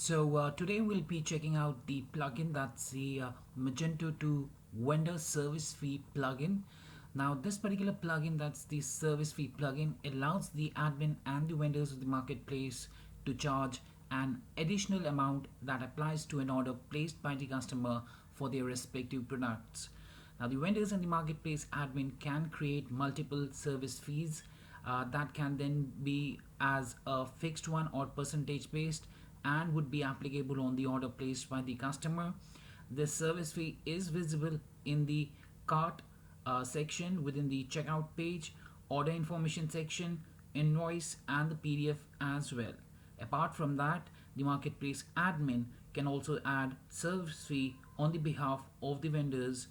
Today we'll be checking out the plugin that's the Magento to vendor service fee plugin. Now this particular plugin, that's the service fee plugin, allows the admin and the vendors of the marketplace to charge an additional amount that applies to an order placed by the customer for their respective products. Now the vendors and the marketplace admin can create multiple service fees that can then be as a fixed one or percentage based and would be applicable on the order placed by the customer. This service fee is visible in the cart section within the checkout page, order information section, invoice, and the PDF as well. Apart from that, the marketplace admin can also add service fee on the behalf of the vendors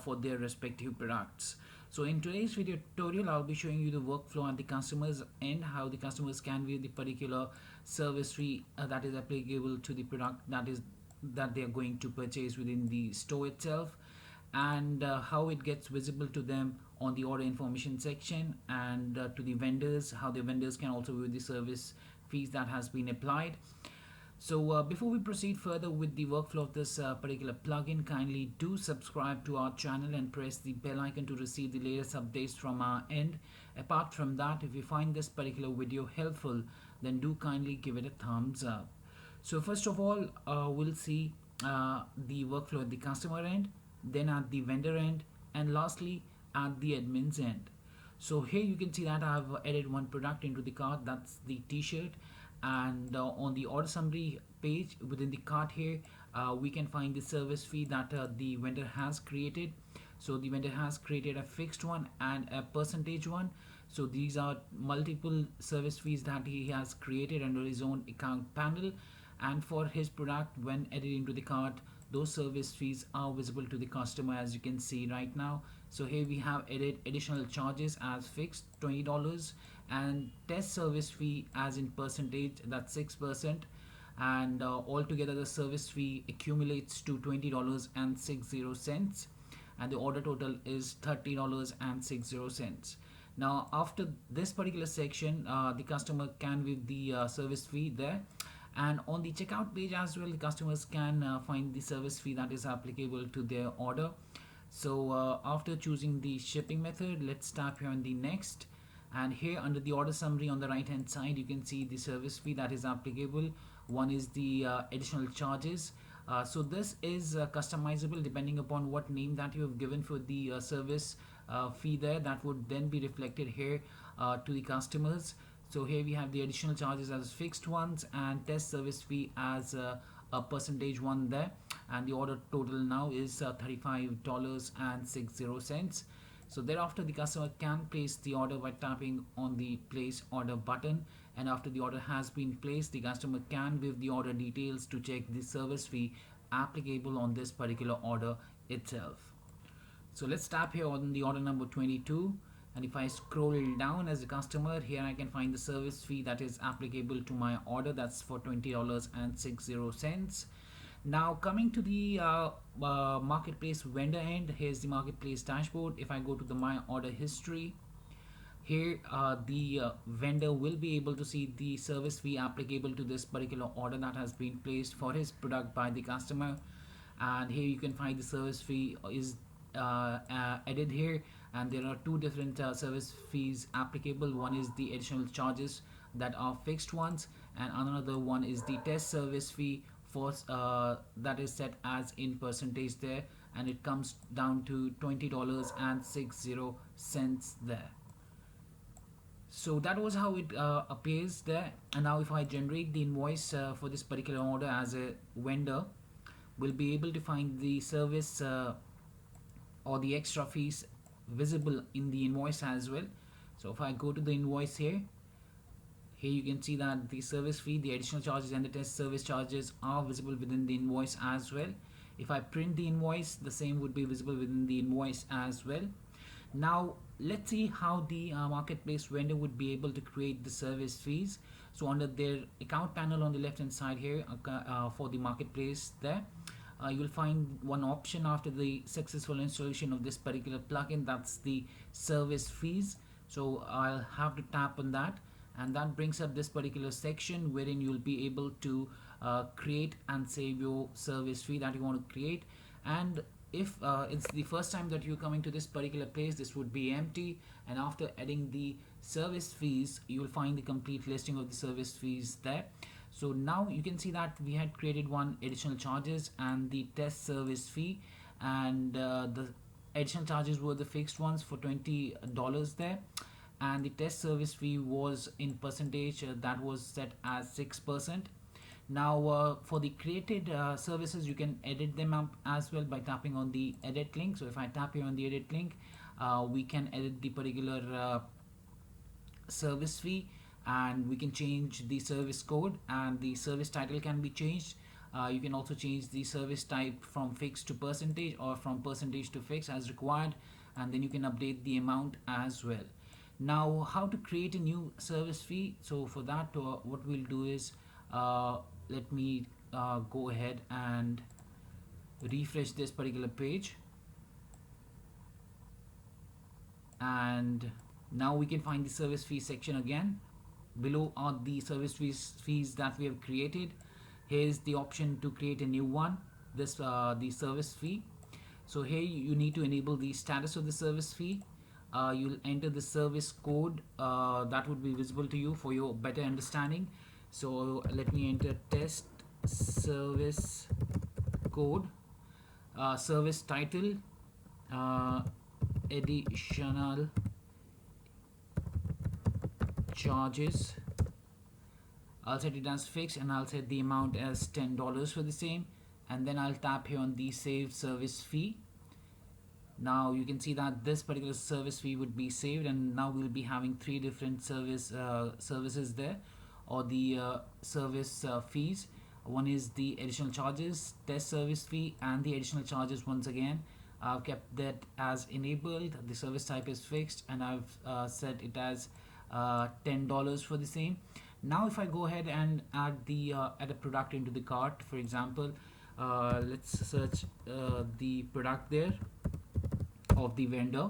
for their respective products. So in today's video tutorial, I'll be showing you the workflow at the customers end, how the customers can view the particular service fee that is applicable to the product that they are going to purchase within the store itself, and how it gets visible to them on the order information section, and to the vendors, how the vendors can also view the service fees that has been applied. Before we proceed further with the workflow of this particular plugin, kindly do subscribe to our channel and press the bell icon to receive the latest updates from our end. Apart from that, if you find this particular video helpful, then do kindly give it a thumbs up. So first of all, we'll see the workflow at the customer end, then at the vendor end, and lastly at the admin's end. So here you can see that I've added one product into the cart, that's the t-shirt, and on the order summary page within the cart here, we can find the service fee that the vendor has created. So the vendor has created a fixed one and a percentage one. So these are multiple service fees that he has created under his own account panel, and for his product, when added into the cart, those service fees are visible to the customer, as you can see right now. So here we have added additional charges as fixed $20, and test service fee as in percentage, that's 6%, and altogether the service fee accumulates to $20.60, and the order total is $30.60. Now after this particular section, the customer can view the service fee there, and on the checkout page as well, the customers can find the service fee that is applicable to their order. So after choosing the shipping method, let's tap here on the next, and here under the order summary on the right hand side, you can see the service fee that is applicable. One is the additional charges. So this is customizable depending upon what name that you have given for the service fee there, that would then be reflected here to the customers. So here we have the additional charges as fixed ones and test service fee as a percentage one there, and the order total now is $35.60. So thereafter the customer can place the order by tapping on the place order button, and after the order has been placed, the customer can view the order details to check the service fee applicable on this particular order itself. So let's tap here on the order number 22, and if I scroll down as a customer, here I can find the service fee that is applicable to my order, that's for $20.60. Now coming to the marketplace vendor end, here's the marketplace dashboard. If I go to the my order history, here the vendor will be able to see the service fee applicable to this particular order that has been placed for his product by the customer, and here you can find the service fee is added here, and there are two different service fees applicable. One is the additional charges that are fixed ones, and another one is the test service fee for that is set as in percentage there, and it comes down to $20.60 there. So that was how it appears there. And now if I generate the invoice for this particular order as a vendor, we'll be able to find the service or the extra fees visible in the invoice as well. So if I go to the invoice here you can see that the service fee, the additional charges, and the test service charges are visible within the invoice as well. If I print the invoice, the same would be visible within the invoice as well. Now let's see how the marketplace vendor would be able to create the service fees. So under their account panel on the left hand side here, for the marketplace there, you will find one option after the successful installation of this particular plugin, that's the service fees. So I'll have to tap on that, and that brings up this particular section wherein you'll be able to create and save your service fee that you want to create. And if it's the first time that you're coming to this particular place, this would be empty, and after adding the service fees you will find the complete listing of the service fees there. So now you can see that we had created one additional charges and the test service fee, and the additional charges were the fixed ones for $20 there, and the test service fee was in percentage, that was set as 6%. Now for the created services, you can edit them up as well by tapping on the edit link. So if I tap here on the edit link, we can edit the particular service fee, and we can change the service code, and the service title can be changed. You can also change the service type from fixed to percentage or from percentage to fixed as required, and then you can update the amount as well. Now how to create a new service fee? So for that what we'll do is, let me go ahead and refresh this particular page, and now we can find the service fee section again. Below are the service fees that we have created. Here's the option to create a new one, this the service fee. So here you need to enable the status of the service fee. You'll enter the service code that would be visible to you for your better understanding. So let me enter test service code, service title, additional charges. I'll set it as fixed, and I'll set the amount as $10 for the same, and then I'll tap here on the save service fee. Now you can see that this particular service fee would be saved, and now we'll be having three different services there, or the service fees. One is the additional charges, test service fee, and the additional charges. Once again, I've kept that as enabled. The service type is fixed, and I've set it as $10 for the same. Now if I go ahead and add a product into the cart, for example, let's search the product there of the vendor.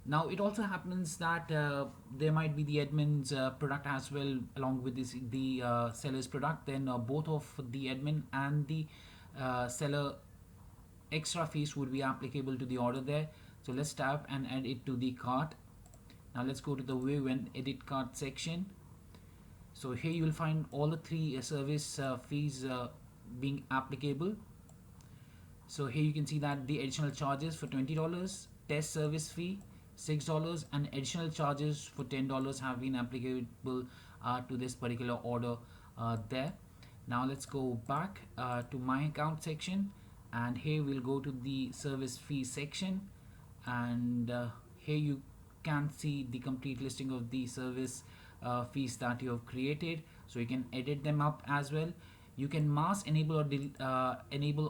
Now it also happens that there might be the admin's product as well along with the seller's product. Then both of the admin and the seller extra fees would be applicable to the order there. So let's tap and add it to the cart. Now let's go to the view and edit cart section. So here you will find all the three service fees being applicable. So here you can see that the additional charges for $20, test service fee $6, and additional charges for $10 have been applicable to this particular order there. Now let's go back to my account section, and here we'll go to the service fee section, and here you can see the complete listing of the service fees that you have created. So you can edit them up as well. You can mask enable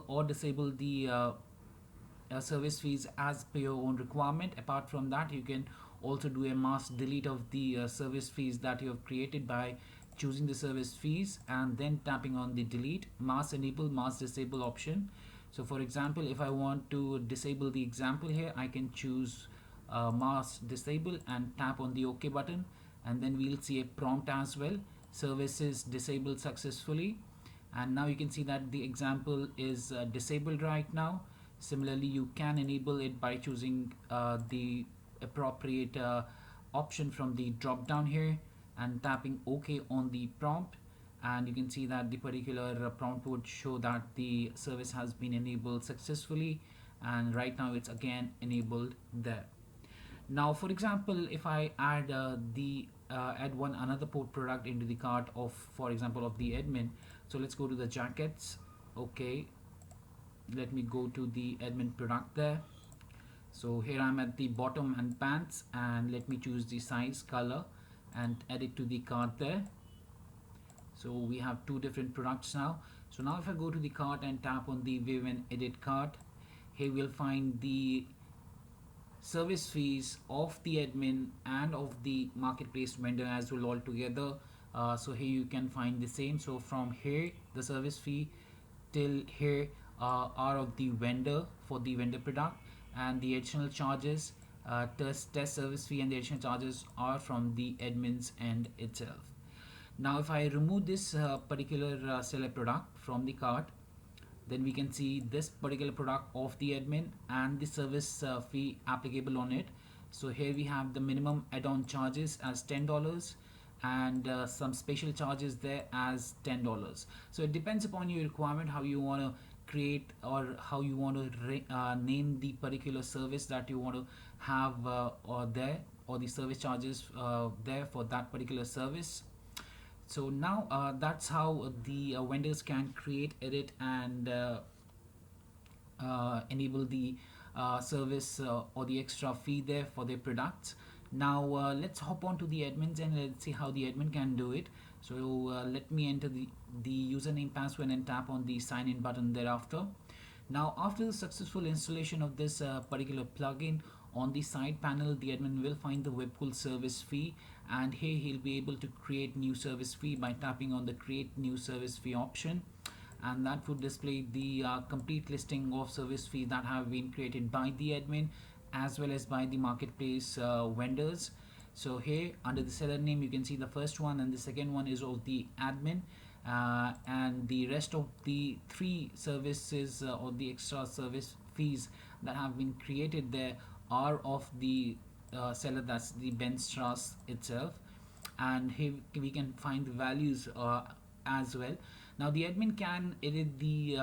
or disable the service fees as per your own requirement. Apart from that, you can also do a mass delete of the service fees that you have created by choosing the service fees and then tapping on the delete, mass enable, mass disable option. So for example, if I want to disable the example here, I can choose mass disable and tap on the OK button, and then we'll see a prompt as well, services disabled successfully. And now you can see that the example is disabled right now. Similarly, you can enable it by choosing the appropriate option from the drop down here and tapping OK on the prompt, and you can see that the particular prompt would show that the service has been enabled successfully, and right now it's again enabled there. Now for example, if I add add another port product into the cart of, for example, of the admin. So let's go to the jackets. Okay, let me go to the admin product there. So here I'm at the bottom and pants, and let me choose the size, color, and add it to the cart there. So we have two different products now. So now if I go to the cart and tap on the view and edit cart, here we'll find the service fees of the admin and of the marketplace vendor as well all together. So here you can find the same. So from here the service fee till here are of the vendor for the vendor product, and the additional charges, test service fee and the additional charges are from the admin's end itself. Now if I remove this particular seller product from the cart, then we can see this particular product of the admin and the service fee applicable on it. So here we have the minimum add-on charges as $10 and some special charges there as $10. So it depends upon your requirement how you want to create or how you want to name the particular service that you want to have or there, or the service charges there for that particular service. So now that's how the vendors can create, edit, and enable the service or the extra fee there for their products. Now let's hop on to the admins and let's see how the admin can do it. So let me enter the username, password, and tap on the sign in button thereafter. Now after the successful installation of this particular plugin, on the side panel the admin will find the Webkul service fee, and here he'll be able to create new service fee by tapping on the create new service fee option, and that would display the complete listing of service fee that have been created by the admin as well as by the marketplace vendors. So here under the seller name you can see the first one and the second one is of the admin, and the rest of the three services or the extra service fees that have been created there are of the seller, that's the Ben Strauss itself, and here we can find the values as well. Now the admin can edit the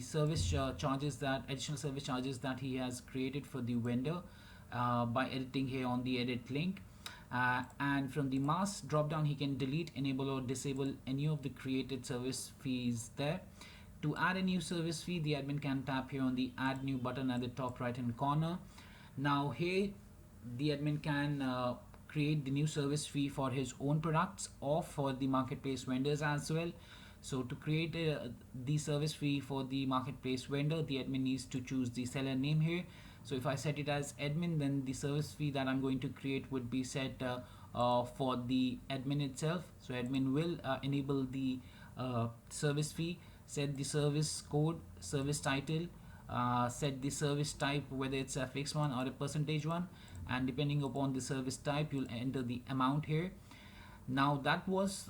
service charges, that additional service charges that he has created for the vendor by editing here on the edit link. And from the mask drop down he can delete, enable, or disable any of the created service fees there. To add a new service fee, the admin can tap here on the add new button at the top right hand corner. Now here the admin can create the new service fee for his own products or for the marketplace vendors as well. So to create the service fee for the marketplace vendor, the admin needs to choose the seller name here. So if I set it as admin, then the service fee that I'm going to create would be set for the admin itself. So admin will enable the service fee, set the service code, service title, set the service type, whether it's a fixed one or a percentage one, and depending upon the service type you'll enter the amount here. Now that was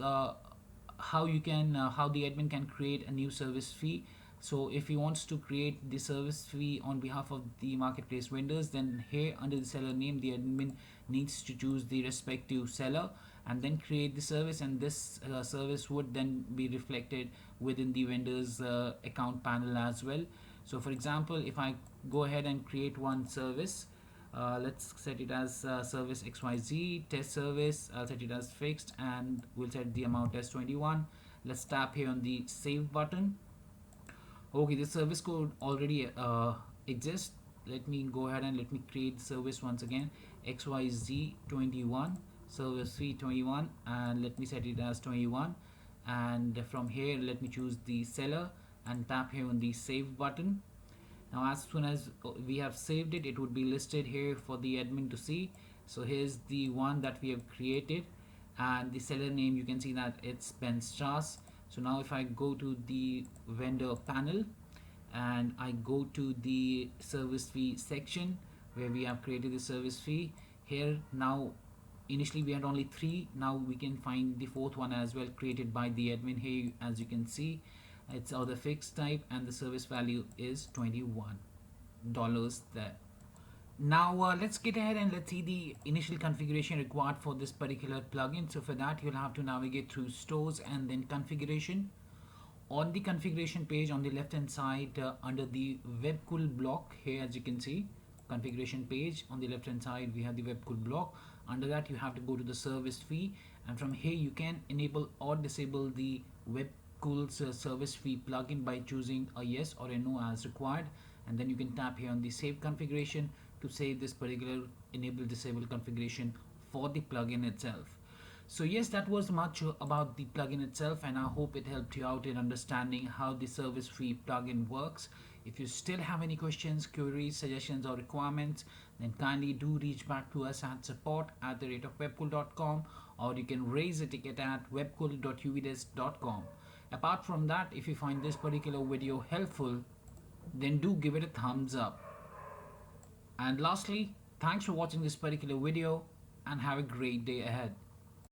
how you can how the admin can create a new service fee. So if he wants to create the service fee on behalf of the marketplace vendors, then here under the seller name the admin needs to choose the respective seller and then create the service, and this service would then be reflected within the vendor's account panel as well. So for example, if I go ahead and create one service, let's set it as service XYZ test service. I'll set it as fixed and we'll set the amount as 21. Let's tap here on the save button. Okay, the service code already exists. Let me go ahead and let me create the service once again, XYZ21 service fee 21, and let me set it as 21. And from here let me choose the seller and tap here on the save button. Now as soon as we have saved it, it would be listed here for the admin to see. So here's the one that we have created, and the seller name you can see that it's Ben Strauss. So now if I go to the vendor panel and I go to the service fee section where we have created the service fee, here now initially we had only 3, now we can find the fourth one as well created by the admin. Here as you can see it's of the fixed type and the service value is $21 there. Now let's get ahead and let's see the initial configuration required for this particular plugin. So for that you'll have to navigate through stores and then configuration. On the configuration page on the left hand side under the Webkul block, here as you can see configuration page on the left hand side we have the Webkul block. Under that you have to go to the service fee, and from here you can enable or disable the Webkul's service fee plugin by choosing a yes or a no as required, and then you can tap here on the save configuration to save this particular enable disable configuration for the plugin itself. So yes, that was much about the plugin itself, and I hope it helped you out in understanding how the service fee plugin works. If you still have any questions, queries, suggestions, or requirements, then kindly do reach back to us at support@webkul.com, or you can raise a ticket at webkul.uvdesk.com. Apart from that, if you find this particular video helpful, then do give it a thumbs up. And lastly, thanks for watching this particular video and have a great day ahead.